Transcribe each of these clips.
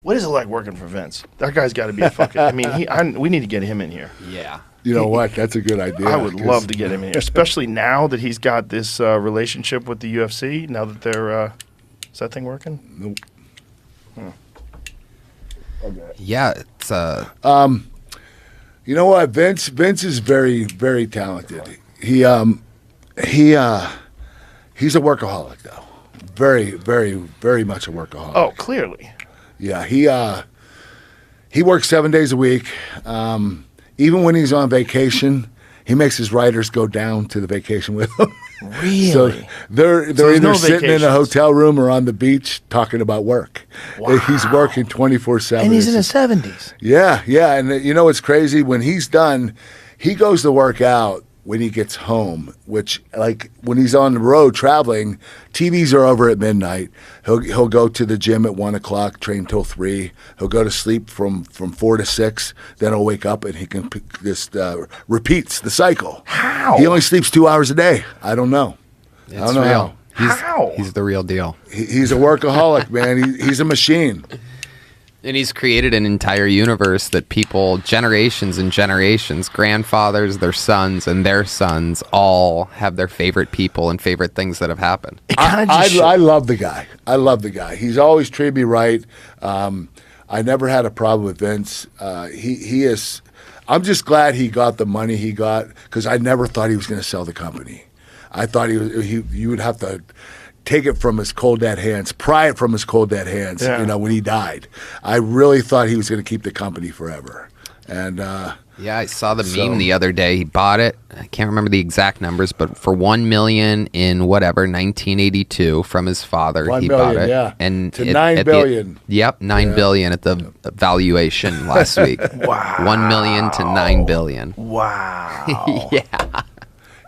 What is it like working for Vince? That guy's got to be a fucking. I mean, we need to get him in here. Yeah. You know what? That's a good idea. I would love to get him in here, especially now that he's got this relationship with the UFC. Now that they're, is that thing working? Nope. Okay. Yeah, it's You know what? Vince is very, very talented. He's a workaholic, though. Very, very, very much a workaholic. Oh, clearly. Yeah, he works 7 days a week. Even when he's on vacation, he makes his writers go down to the vacation with him. Really? So they're either no sitting in a vacations. hotel room or on the beach talking about work. Wow. He's working 24/7. And he's in his 70s. Yeah, yeah. And you know what's crazy? When he's done, he goes to work out when he gets home, which, like, when he's on the road traveling, TVs are over at midnight. He'll go to the gym at 1 o'clock, train till 3. He'll go to sleep from 4 to 6. Then he'll wake up and he can just repeats the cycle. How? He only sleeps 2 hours a day. I don't know. I don't know real. How? He's the real deal. He's a workaholic, man. He's a machine. And he's created an entire universe that people, generations and generations, grandfathers, their sons, and their sons, all have their favorite people and favorite things that have happened. It kind of I just love the guy. I love the guy. He's always treated me right. I never had a problem with Vince. He is. I'm just glad he got the money he got, because I never thought he was going to sell the company. I thought you would have to take it from his cold dead hands, pry it from his cold dead hands. Yeah. You know, when he died, I really thought he was going to keep the company forever. And Yeah, I saw the So- meme the other day. He bought it. I can't remember the exact numbers, but for $1 million in whatever 1982 from his father, $1 he million, bought it. yeah. And To $9 billion. Yep, $9 billion at the valuation last week. Wow. $1 million to $9 billion. wow. Yeah,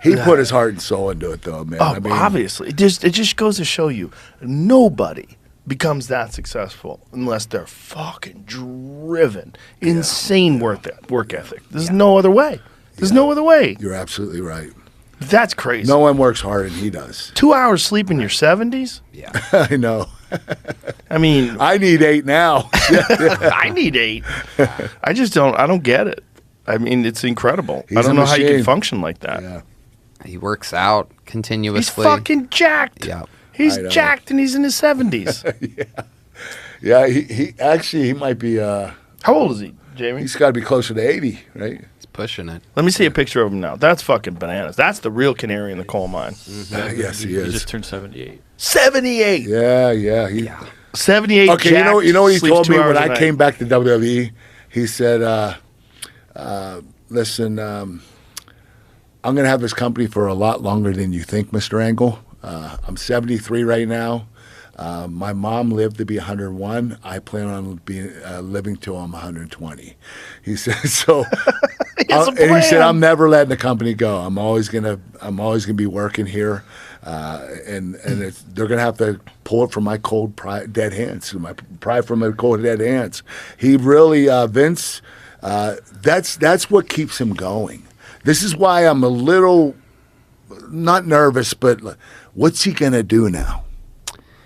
he put his heart and soul into it, though, man. Oh, I mean, obviously. It just goes to show you, nobody becomes that successful unless they're fucking driven. Insane work ethic. There's no other way. There's no other way. you're absolutely right. That's crazy. No one works harder than he does. 2 hours sleep in your 70s? yeah. I know. I mean, I need 8 now. I need 8. I don't get it. I mean, it's incredible. He's I don't a know how you machine. can function like that. Yeah. He works out He's continuously. fucking jacked. Yeah. He's I know. jacked and he's in his 70s. Yeah, he might be, How old is he, Jamie? he's got to be closer to 80, right? He's pushing it. Let me see a picture of him now. That's fucking bananas. That's the real canary in the coal mine. Yes, he He is. just turned 78. 78. Yeah. 78. Okay, jacked, you know what he sleeps told 2 me hours when a I night. came back to WWE? He said, listen, I'm going to have this company for a lot longer than you think, Mr. Angle. I'm 73 right now. My mom lived to be 101. I plan on being living till I'm 120. He said so. has a And he said, plan. I'm never letting the company go. I'm always gonna be working here, and they're gonna have to pull it from my cold dead hands, my pry from my cold dead hands. He really, Vince. That's what keeps him going. This is why I'm a little not nervous, but what's he gonna do now?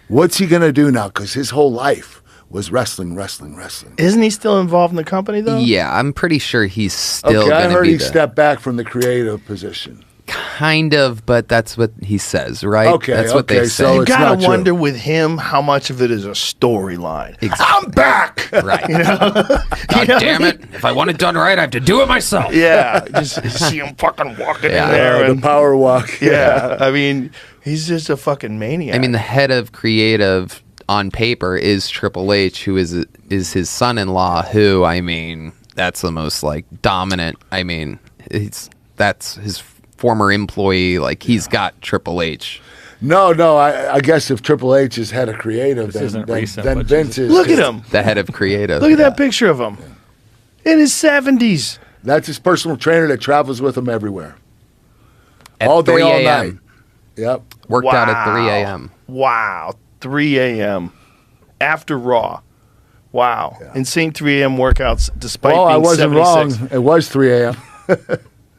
What's he gonna do now? Because his whole life was wrestling. Isn't he still involved in the company, though? Yeah, I'm pretty sure he's still Okay, I going to heard be he the stepped back from the creative position. kind of, but that's what he says, right? Okay, that's what they okay, say. so You it's not gotta true. wonder with him how much of it is a storyline. Exactly. I'm back. Right. God damn it! If I want it done right, I have to do it myself. Yeah, just see him fucking walking Yeah. in there. The And, power walk. yeah, I mean, he's just a fucking maniac. I mean, the head of creative on paper is Triple H, who is his son-in-law. Who, I mean, that's the most like dominant. I mean, that's his former employee. Like he's got Triple H. No, I guess if Triple H is head of creative, This isn't recent, then but Vince is. look at him. The head of creative. Look at that picture of him in his 70s. That's his personal trainer that travels with him everywhere. At all day, 3 all a.m. night. Yep. Worked out at 3 a.m. Wow, 3 a.m. after Raw. Wow, insane 3 a.m. workouts despite Well, being I wasn't 76. wrong. It was 3 a.m.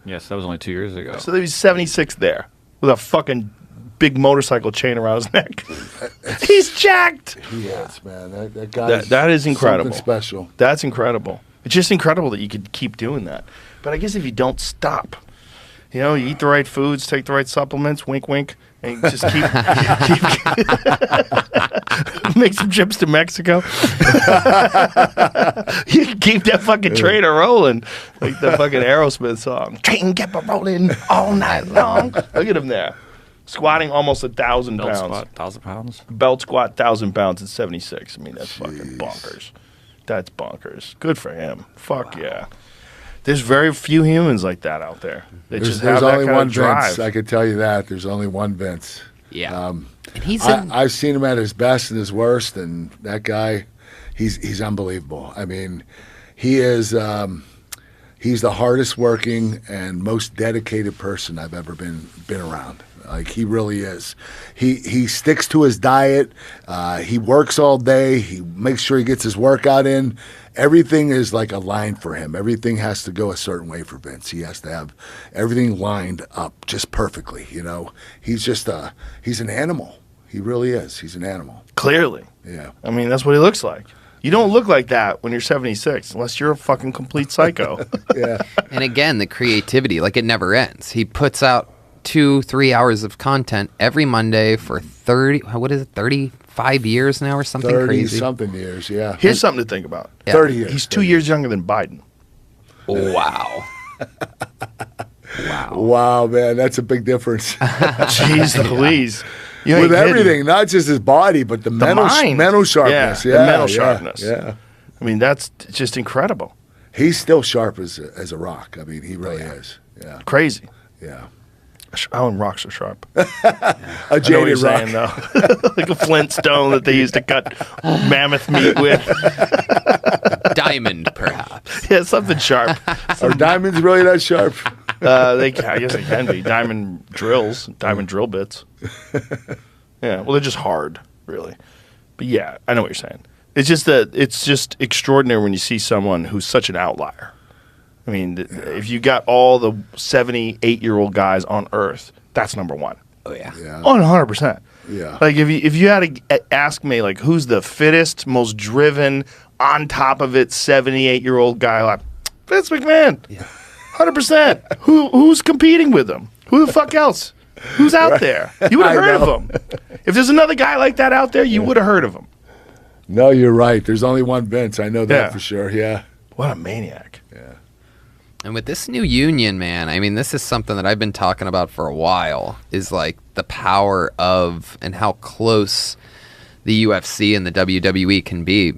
Yes, that was only 2 years ago. So there was 76 there with a fucking big motorcycle chain around his neck. He's jacked. He is, man. That guy. That is incredible. Something special. That's incredible. It's just incredible that you could keep doing that. But I guess if you don't stop, you eat the right foods, take the right supplements, wink, wink, and just keep make some trips to Mexico. You can keep that fucking trainer rolling, like the fucking Aerosmith song. Train kept a rolling all night long. Look at him there, squatting almost 1,000 Belt pounds. squat, 1,000 pounds. Belt squat 1,000 pounds at 76. I mean, that's fucking bonkers. That's bonkers. Good for him. Fuck yeah. There's very few humans like that out there. They just have There's that only kind one of drive. Vince. I can tell you that. There's only one Vince. Yeah. And he's I've seen him at his best and his worst, and that guy, he's unbelievable. I mean, he is he's the hardest working and most dedicated person I've ever been around. Like, he really is. He sticks to his diet. He works all day. He makes sure he gets his workout in. Everything is like a line for him. Everything has to go a certain way for Vince. He has to have everything lined up just perfectly. He's just he's an animal. He really is. He's an animal. Clearly. Yeah. I mean, that's what he looks like. You don't look like that when you're 76, unless you're a fucking complete psycho. Yeah. And again, the creativity, like, it never ends. He puts out 2-3 hours of content every Monday for 35 years now or something 30 crazy. something years. Yeah. Here's something to think about. Yeah. 30 years. He's 2 years younger than Biden. Wow. Wow, man, that's a big difference. Jeez Louise. You ain't With kidding. everything, not just his body, but the mind. mental sharpness. Yeah, Yeah, the mental yeah, sharpness. Yeah. I mean, that's just incredible. He's still sharp as a rock. I mean, he really is. Yeah. Crazy. Yeah. How rocks are sharp. A I know what you're jaded rock. saying, though. Like a Flintstone that they used to cut mammoth meat with. Diamond, perhaps. Yeah, something sharp. Are diamonds really that sharp? I guess they can be. Diamond drills, diamond drill bits. Yeah, well, they're just hard, really. But yeah, I know what you're saying. It's just that it's just extraordinary when you see someone who's such an outlier. I mean, if you got all the 78-year-old guys on Earth, that's number one. Oh, yeah. Yeah. 100%. Yeah. Like if you had to ask me, like, who's the fittest, most driven, on top of it 78-year-old guy, like Vince McMahon. Yeah. 100%. Who's competing with him? Who the fuck else? Who's out there? You would have I heard know. of him. If there's another guy like that out there, you would have heard of him. No, you're right. There's only one Vince. I know that Yeah. for sure. Yeah. What a maniac. And with this new union, man, I mean, this is something that I've been talking about for a while, is like the power of and how close the UFC and the WWE can be.